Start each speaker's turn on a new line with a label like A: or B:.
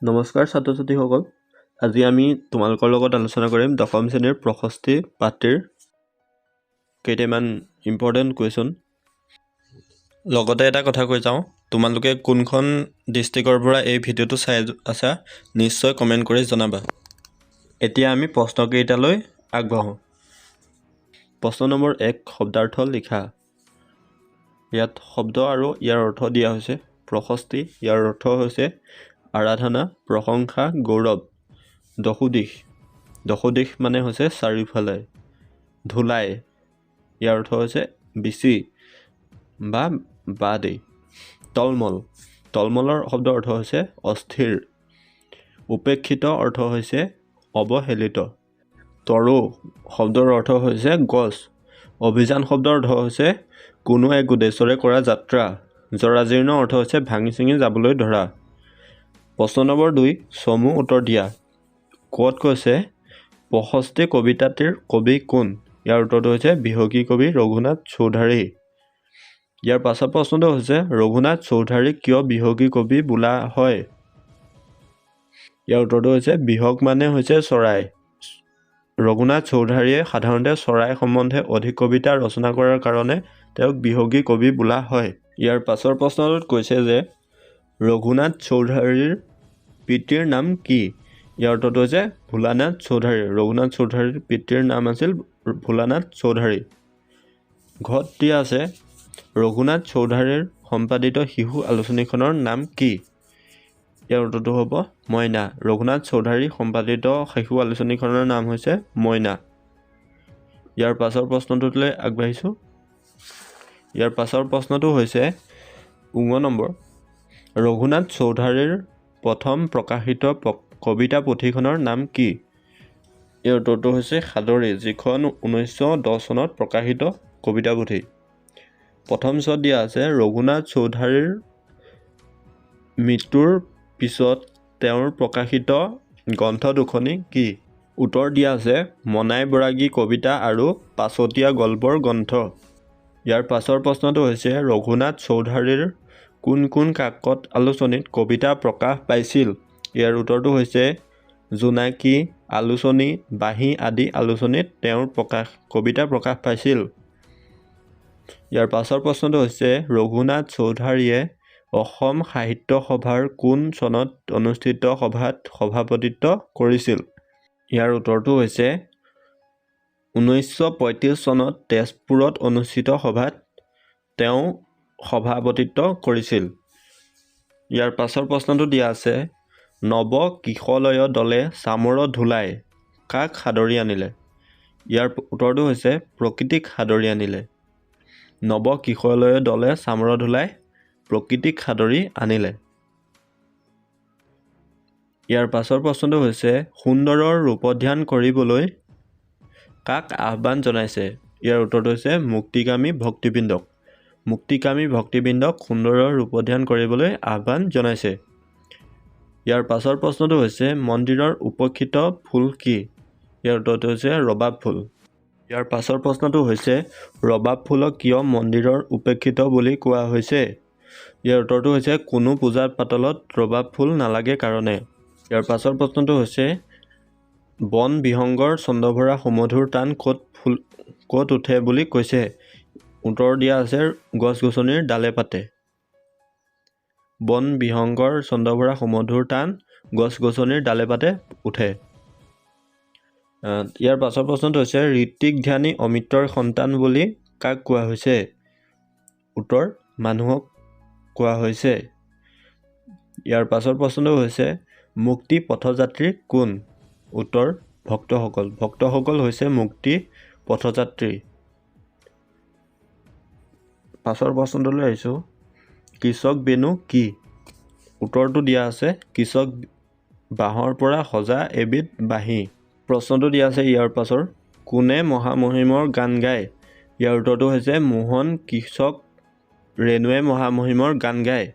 A: নমস্কাৰ ছাত্ৰ ছাত্ৰীসকল, আজি আমি তোমালোকৰ লগত আলোচনা কৰিম দশম শ্ৰেণীৰ প্ৰশস্তি পাঠটিৰ কেইটামান ইম্পৰ্টেণ্ট কুৱেশ্যন। লগতে এটা কথা কৈ যাওঁ, তোমালোকে কোনখন ডিষ্ট্ৰিক্টৰ পৰা এই ভিডিঅ'টো চাই আছা নিশ্চয় কমেণ্ট কৰি জনাবা। এতিয়া আমি প্ৰশ্নকেইটালৈ আগবাঢ়োঁ। প্ৰশ্ন নম্বৰ 1, শব্দাৰ্থ লিখা। ইয়াত শব্দ আৰু ইয়াৰ অৰ্থ দিয়া হৈছে। প্ৰশস্তি, ইয়াৰ অৰ্থ হৈছে আৰাধনা, প্ৰশংসা, গৌৰৱ। দশোদিশ, দশোদিশ মানে হৈছে চাৰিওফালে। ধুলাই, ইয়াৰ অৰ্থ হৈছে বিচি বা বাদি। তলমল, তলমলৰ শব্দ অৰ্থ হৈছে অস্থিৰ। উপেক্ষিত অৰ্থ হৈছে অৱহেলিত। তৰু শব্দৰ অৰ্থ হৈছে গছ। অভিযান শব্দৰ অৰ্থ হৈছে কোনো এক উদ্দেশ্যৰে কৰা যাত্ৰা। জৰাজীৰ্ণ অৰ্থ হৈছে ভাঙি চিঙি যাবলৈ ধৰা। প্ৰশ্ন নম্বৰ 2, চমু উত্তৰ দিয়া। ক'ত কৈছে প্ৰশস্তি কবিতাটিৰ কবি কোন? ইয়াৰ উত্তৰটো হৈছে বিহগী কবি ৰঘুনাথ চৌধাৰী। ইয়াৰ পাছৰ প্ৰশ্নটো হৈছে ৰঘুনাথ চৌধাৰীক কিয় বিহগী কবি বোলা হয়? ইয়াৰ উত্তৰটো হৈছে বিহগ মানে হৈছে চৰাই। ৰঘুনাথ চৌধাৰীয়ে সাধাৰণতে চৰাই সম্বন্ধে অধিক কবিতা ৰচনা কৰাৰ কাৰণে তেওঁক বিহগী কবি বোলা হয়। ইয়াৰ পাছৰ প্ৰশ্নটোত কৈছে যে ৰঘুনাথ চৌধাৰীৰ পিতৃৰ নাম কি? ইয়াৰ উত্তৰটো হৈছে ভোলানাথ চৌধাৰী। ৰঘুনাথ চৌধাৰীৰ পিতৃৰ নাম আছিল ভোলানাথ চৌধাৰী। ঘট দিয়া আছে ৰঘুনাথ চৌধাৰীৰ সম্পাদিত শিশু আলোচনীখনৰ নাম কি? ইয়াৰ উত্তৰটো হ'ব মইনা। ৰঘুনাথ চৌধাৰী সম্পাদিত শিশু আলোচনীখনৰ নাম হৈছে মইনা। ইয়াৰ পাছৰ প্ৰশ্নটোলৈ আগবাঢ়িছোঁ। ইয়াৰ পাছৰ প্ৰশ্নটো হৈছে 9 নম্বৰ, ৰঘুনাথ চৌধাৰীৰ প্ৰথম প্ৰকাশিত কবিতা পুথিখনৰ নাম কি? ইয়াৰ উত্তৰটো হৈছে সাদৰী, যিখন 1910 চনত প্ৰকাশিত কবিতা পুথি। প্ৰথম ছত দিয়া আছে ৰঘুনাথ চৌধাৰীৰ মৃত্যুৰ পিছত তেওঁৰ প্ৰকাশিত গ্ৰন্থ দুখনি কি? উত্তৰ দিয়া আছে মনাই বৰাগী কবিতা আৰু পাছতীয়া গল্পৰ গ্ৰন্থ। ইয়াৰ পাছৰ প্ৰশ্নটো হৈছে ৰঘুনাথ চৌধাৰীৰ কোন কোন কাকত আলোচনীত কবিতা প্ৰকাশ পাইছিল? ইয়াৰ উত্তৰটো হৈছে জোনাকী, আলোচনী, বাঁহী আদি আলোচনীত তেওঁৰ কবিতা প্ৰকাশ পাইছিল। ইয়াৰ পাছৰ প্ৰশ্নটো হৈছে ৰঘুনাথ চৌধাৰীয়ে অসম সাহিত্য সভাৰ কোন চনত অনুষ্ঠিত সভাত সভাপতিত্ব কৰিছিল? ইয়াৰ উত্তৰটো হৈছে 1935 চনত তেজপুৰত অনুষ্ঠিত সভাত তেওঁ সভাপতিত্ব কৰিছিল। ইয়াৰ পাছৰ প্ৰশ্নটো দিয়া আছে নৱ কিশলয় দলে চামৰ ধুলাই কাক সাদৰি আনিলে? ইয়াৰ উত্তৰটো হৈছে প্ৰকৃতিক সাদৰি আনিলে। নৱ কিশলয় দলে চামৰ ধুলাই প্ৰকৃতিক সাদৰি আনিলে। ইয়াৰ পাছৰ প্ৰশ্নটো হৈছে সুন্দৰৰ ৰূপধ্যান কৰিবলৈ কাক আহ্বান জনাইছে? ইয়াৰ উত্তৰটো হৈছে মুক্তিকামী ভক্তিবৃন্দক। মুক্তিকামী ভক্তিবৃন্দক সুন্দৰৰ ৰূপধ্যান কৰিবলৈ আহ্বান জনাইছে। ইয়াৰ পাছৰ প্ৰশ্নটো হৈছে মন্দিৰৰ উপেক্ষিত ফুল কি? ইয়াৰ উত্তৰটো হৈছে ৰবাব ফুল। ইয়াৰ পাছৰ প্ৰশ্নটো হৈছে ৰবাব ফুলক কিয় মন্দিৰৰ উপেক্ষিত বুলি কোৱা হৈছে? ইয়াৰ উত্তৰটো হৈছে কোনো পূজা পাতলত ৰবাব ফুল নালাগে কাৰণে। ইয়াৰ পাছৰ প্ৰশ্নটো হৈছে বন বিহংগৰ চন্দ্ৰভৰা সুমধুৰ টান ক'ত উঠে বুলি কৈছে? উত্তৰ দিয়া আছে গছ গছনিৰ ডালে পাতে। বন বিহংগৰ চন্দ্ৰভৰা সুমধুৰ টান গছ গছনিৰ ডালে পাতে উঠে। ইয়াৰ পাছৰ প্ৰশ্নটো হৈছে ঋত্বিক ধ্যানী অমৃতৰ সন্তান বুলি কাক কোৱা হৈছে? উত্তৰ মানুহক কোৱা হৈছে। ইয়াৰ পাছৰ প্ৰশ্নটো হৈছে মুক্তি পথযাত্ৰী কোন? উত্তৰ ভক্তসকল। ভক্তসকল হৈছে মুক্তি পথযাত্ৰী। পাছৰ প্ৰশ্নটোলৈ আহিছোঁ কৃষক বেনু কি? উত্তৰটো দিয়া আছে কৃষক বাঁহৰ পৰা সজা এবিধ বাঁহী। প্ৰশ্নটো দিয়া আছে ইয়াৰ পাছৰ কোনে মহামহিমৰ গান গায়? ইয়াৰ উত্তৰটো হৈছে মোহন কৃষক ৰেণুৱে মহামহিমৰ গান গায়।